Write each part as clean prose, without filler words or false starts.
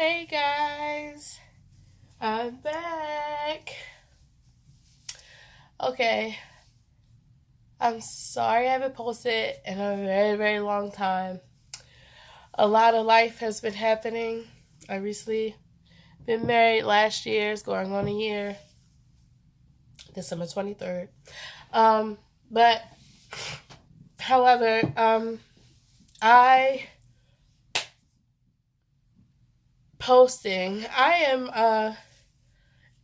Hey guys, I'm back. Okay, I'm sorry I haven't posted in a very, very long time. A lot of life has been happening. I recently been married last year, it's going on a year, December 23rd. But however, I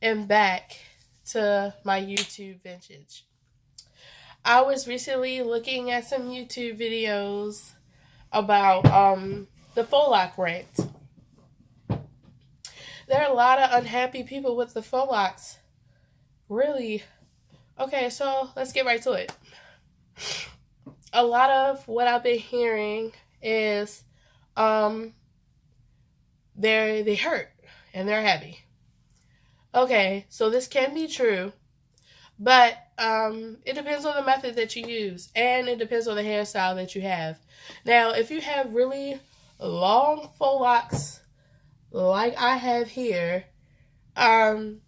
am back to my YouTube vintage. I was recently looking at some YouTube videos about the Faux Lox rant. There are a lot of unhappy people with the Faux Lox. Really? Okay, so let's get right to it. A lot of what I've been hearing is they hurt and they're happy. Okay, so this can be true, but it depends on the method that you use, and it depends on the hairstyle that you have. Now, if you have really long Faux Lox, like I have here, of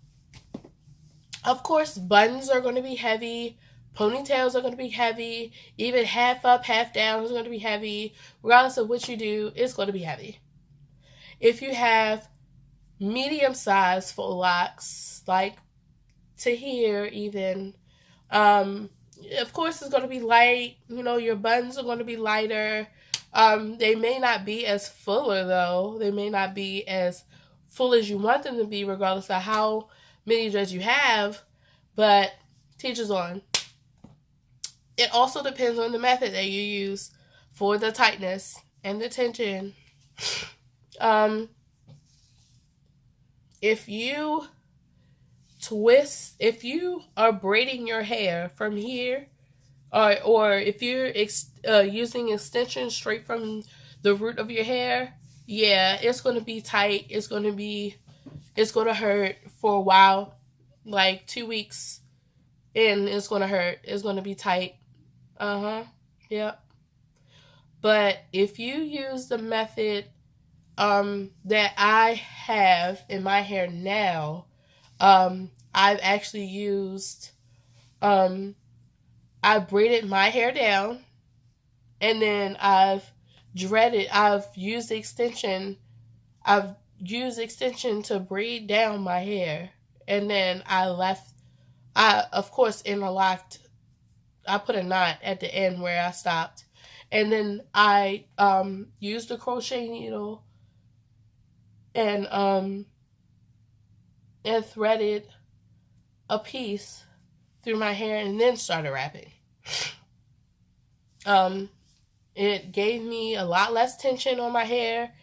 course, buns are going to be heavy, ponytails are going to be heavy, even half up, half down is going to be heavy. Regardless of what you do, it's going to be heavy. If you have medium-sized Faux Lox, like to here even, of course it's going to be light. You know, your buns are going to be lighter. They may not be as fuller though. They may not be as full as you want them to be, regardless of how many dreads you have. But teachers on. It also depends on the method that you use for the tightness and the tension. If you are braiding your hair from here, or if you're using extensions straight from the root of your hair, yeah, it's going to be tight. It's going to hurt for a while, like 2 weeks in. It's going to hurt. It's going to be tight. Yep. But if you use the method that I have in my hair now, I've actually used, I braided my hair down, and then I've used extension to braid down my hair, and then of course interlocked, I put a knot at the end where I stopped, and then I used a crochet needle and threaded a piece through my hair and then started wrapping. It gave me a lot less tension on my hair.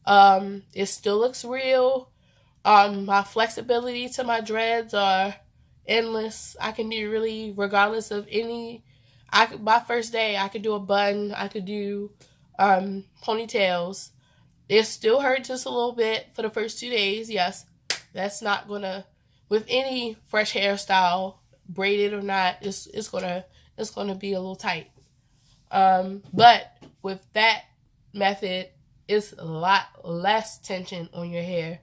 It still looks real. My flexibility to my dreads are endless. I can do really regardless of any. My first day, I could do a bun. I could do ponytails. It still hurt just a little bit for the first 2 days. Yes, that's not gonna, with any fresh hairstyle, braided or not, it's gonna be a little tight. But with that method, it's a lot less tension on your hair,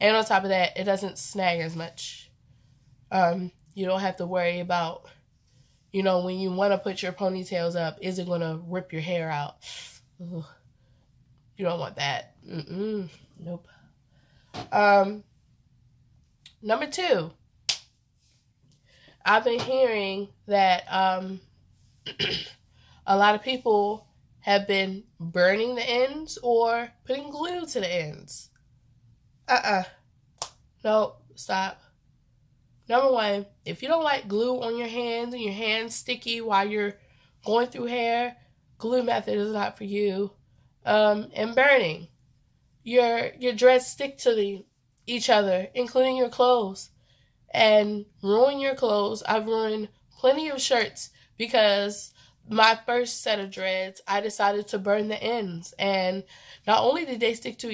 and on top of that, it doesn't snag as much. You don't have to worry about, when you want to put your ponytails up, is it gonna rip your hair out? Ugh. You don't want that. Nope. Number 2, I've been hearing that a lot of people have been burning the ends or putting glue to the ends. Nope, stop. Number 1, if you don't like glue on your hands and your hands sticky while you're going through hair, glue method is not for you. And burning. Your dreads stick to each other, including your clothes, and ruin your clothes. I've ruined plenty of shirts because my first set of dreads, I decided to burn the ends, and not only did they stick to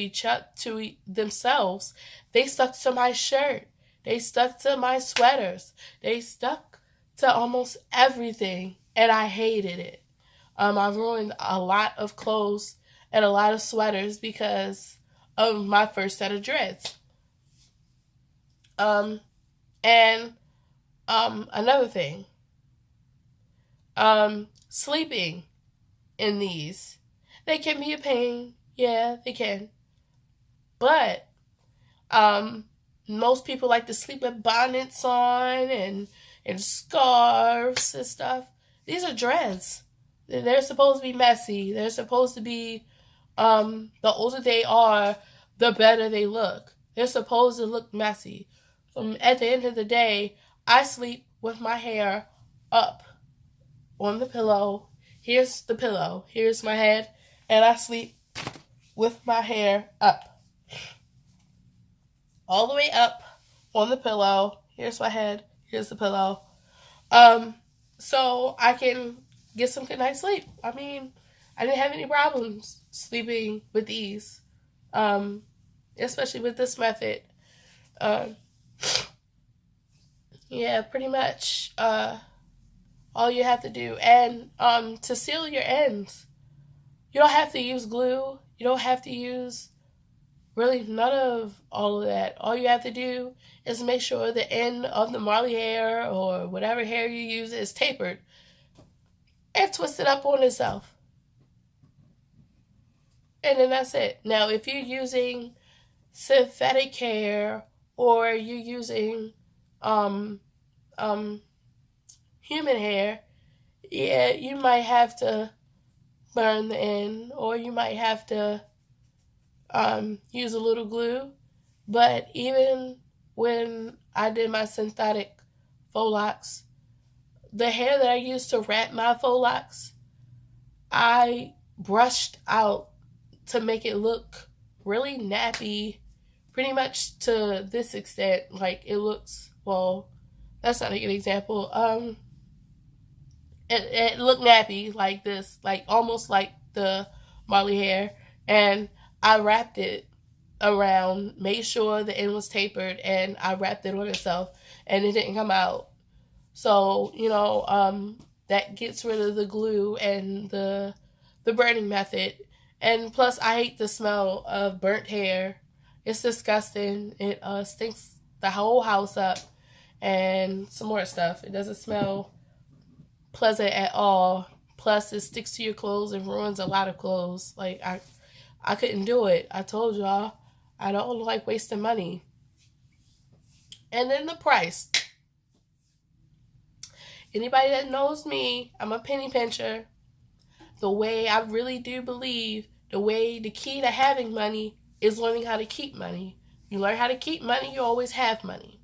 themselves, they stuck to my shirt, they stuck to my sweaters, they stuck to almost everything, and I hated it. I've ruined a lot of clothes and a lot of sweaters because of my first set of dreads. And another thing, sleeping in these, they can be a pain. Yeah, they can. But most people like to sleep with bonnets on and scarves and stuff. These are dreads. They're supposed to be messy. They're supposed to be, the older they are, the better they look. They're supposed to look messy. At the end of the day, I sleep with my hair up on the pillow. Here's the pillow. Here's my head. And I sleep with my hair up. All the way up on the pillow. Here's my head. Here's the pillow. So I can get some good night's sleep. I mean, I didn't have any problems sleeping with these. Especially with this method. Yeah, pretty much all you have to do. And to seal your ends, you don't have to use glue. You don't have to use really none of all of that. All you have to do is make sure the end of the Marley hair or whatever hair you use is tapered and twist it up on itself. And then that's it. Now, if you're using synthetic hair or you're using human hair, yeah, you might have to burn the end or you might have to use a little glue. But even when I did my synthetic Faux Lox, the hair that I used to wrap my Faux Lox, I brushed out to make it look really nappy, pretty much to this extent. Like it looks, well, that's not a good example. It looked nappy like this, like almost like the Marley hair, and I wrapped it around, made sure the end was tapered, and I wrapped it on itself, and it didn't come out. So, that gets rid of the glue and the burning method. And plus, I hate the smell of burnt hair. It's disgusting. It stinks the whole house up and some more stuff. It doesn't smell pleasant at all. Plus, it sticks to your clothes and ruins a lot of clothes. Like, I couldn't do it. I told y'all, I don't like wasting money. And then the price. Anybody that knows me, I'm a penny pincher. The way I really do believe, the key to having money is learning how to keep money. You learn how to keep money, you always have money.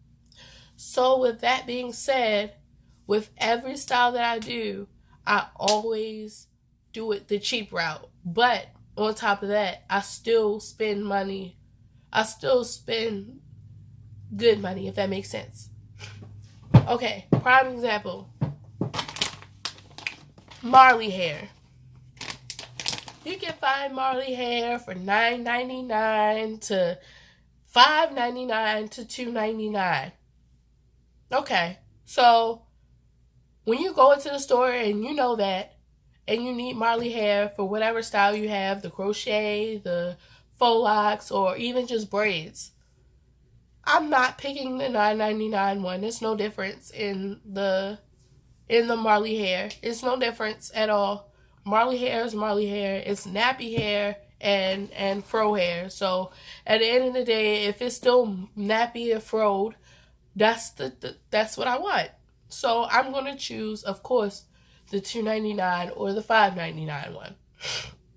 So with that being said, with every style that I do, I always do it the cheap route. But on top of that, I still spend money. I still spend good money, if that makes sense. Okay, prime example. Marley hair. You can find Marley hair for $9.99 to $5.99 to $2.99. Okay, so when you go into the store and you know that, and you need Marley hair for whatever style you have, the crochet, the Faux Lox, or even just braids, I'm not picking the $9.99 one. There's no difference in the Marley hair. It's no difference at all. Marley hair is Marley hair. It's nappy hair and fro hair. So at the end of the day, if it's still nappy or froed, that's what I want. So I'm gonna choose, of course, the $2.99 or the $5.99 one,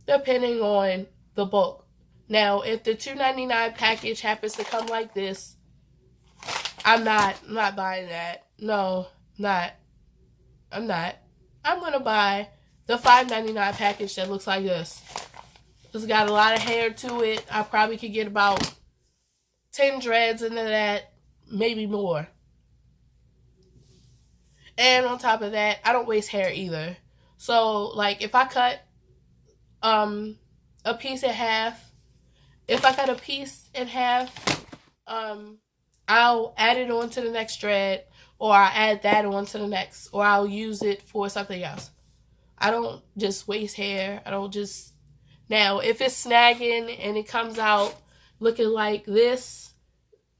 depending on the bulk. Now, if the $2.99 package happens to come like this, I'm not buying that. No, not. I'm not. I'm gonna buy the $5.99 package that looks like this. It's got a lot of hair to it. I probably could get about 10 dreads into that, maybe more. And on top of that, I don't waste hair either. So, like, if I cut a piece in half, I'll add it on to the next dread, or I'll add that on to the next, or I'll use it for something else. I don't just waste hair. I don't just... Now, if it's snagging and it comes out looking like this,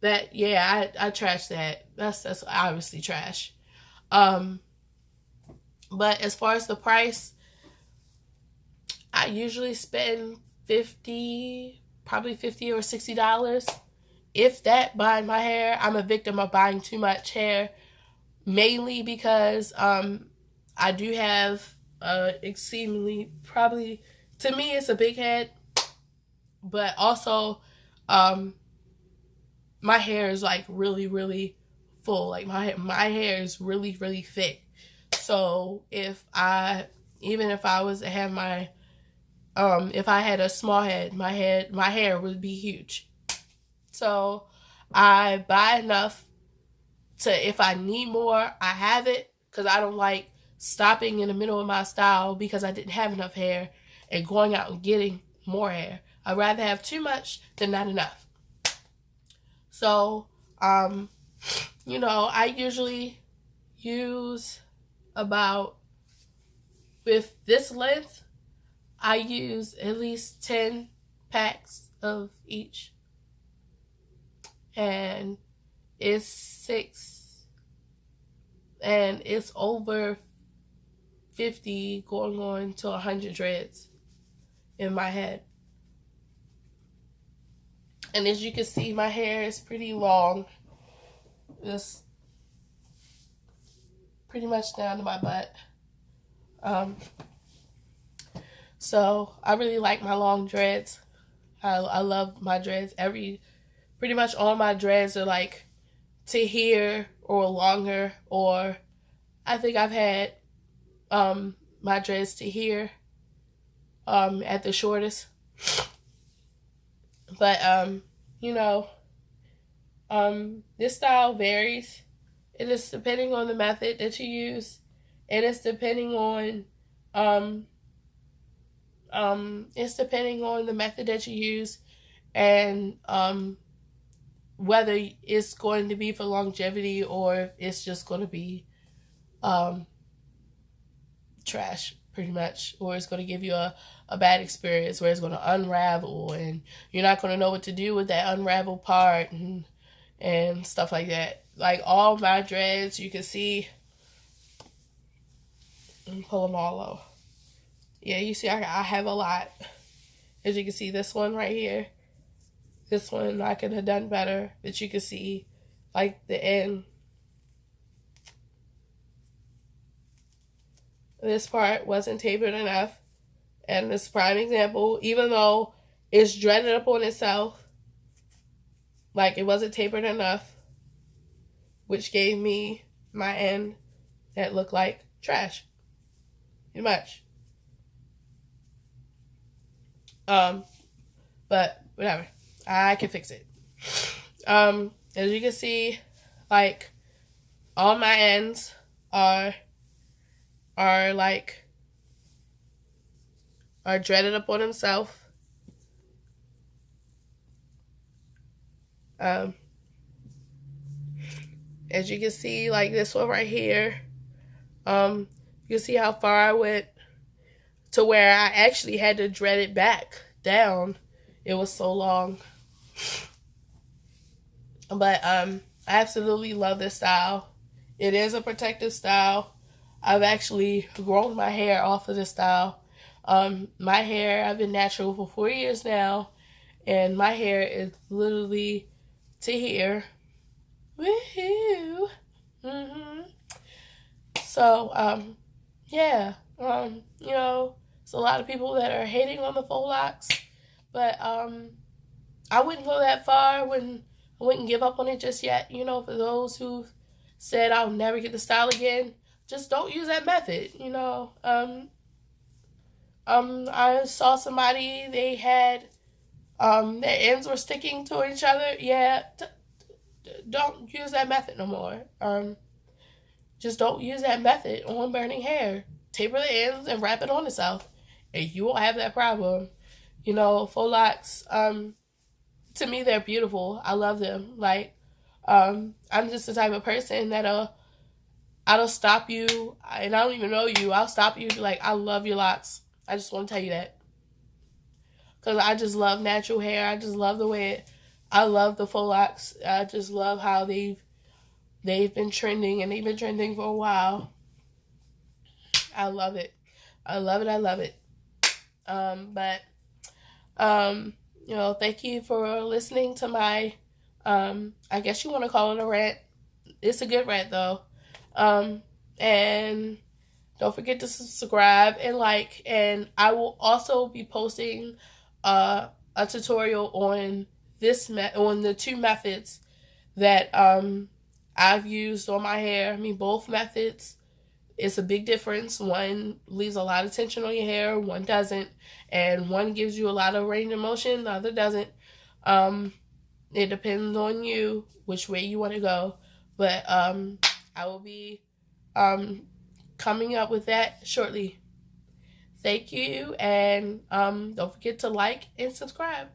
that, yeah, I trash that. That's obviously trash. Um, but as far as the price, I usually spend 50, probably $50 or $60, if that, buying my hair. I'm a victim of buying too much hair, mainly because I do have exceedingly, probably, to me it's a big head, but also um my hair is like really, really full. Like my hair is really, really thick. So even if I was to have my if I had a small head, my hair would be huge. So I buy enough to, if I need more, I have it, because I don't like stopping in the middle of my style because I didn't have enough hair and going out and getting more hair. I'd rather have too much than not enough. So, I usually use about, with this length, I use at least 10 packs of each. And it's over 50 going on to 100 dreads in my head. And as you can see, my hair is pretty long. It's pretty much down to my butt. So I really like my long dreads. I love my dreads. Pretty much all my dreads are like to here or longer, or I think I've had my dreads to here at the shortest. But this style varies. It is depending on the method that you use. And it's depending on the method that you use, and whether it's going to be for longevity or if it's just going to be trash, pretty much, or it's going to give you a bad experience where it's going to unravel and you're not going to know what to do with that unraveled part and stuff like that. Like all my dreads, you can see, let me pull them all off. Yeah, you see I have a lot. As you can see, this one right here, this one I could have done better, but you can see like the end. This part wasn't tapered enough. And this prime example, even though it's dreaded up on itself, like it wasn't tapered enough, which gave me my end that looked like trash. Pretty much. But whatever. I can fix it. As you can see, like all my ends are dreaded up on himself. As you can see, like this one right here, you can see how far I went to where I actually had to dread it back down. It was so long. But I absolutely love this style. It is a protective style. I've actually grown my hair off of this style. My hair, I've been natural for 4 years now, and my hair is literally to here. Woohoo! So, yeah, it's a lot of people that are hating on the Faux Lox, but I wouldn't go that far. I wouldn't give up on it just yet. For those who said I'll never get the style again, just don't use that method. I saw somebody, they had their ends were sticking to each other. Yeah, don't use that method no more. Just don't use that method on burning hair. Taper the ends and wrap it on itself, and you won't have that problem. Faux Lox, to me, they're beautiful. I love them. Like, I'm just the type of person that I'll stop you, and I don't even know you. I'll stop you, like, I love your locks. I just want to tell you that. because I just love natural hair. I just love the way I love the Faux Lox. I just love how they've been trending, and they've been trending for a while. I love it. I love it. I love it. But thank you for listening to my I guess you want to call it a rant. It's a good rant though. And don't forget to subscribe and like, and I will also be posting a tutorial on on the two methods that I've used on my hair. I mean, both methods, it's a big difference. One leaves a lot of tension on your hair, one doesn't, and one gives you a lot of range of motion, the other doesn't. It depends on you which way you want to go, but I will be coming up with that shortly. Thank you, and don't forget to like and subscribe.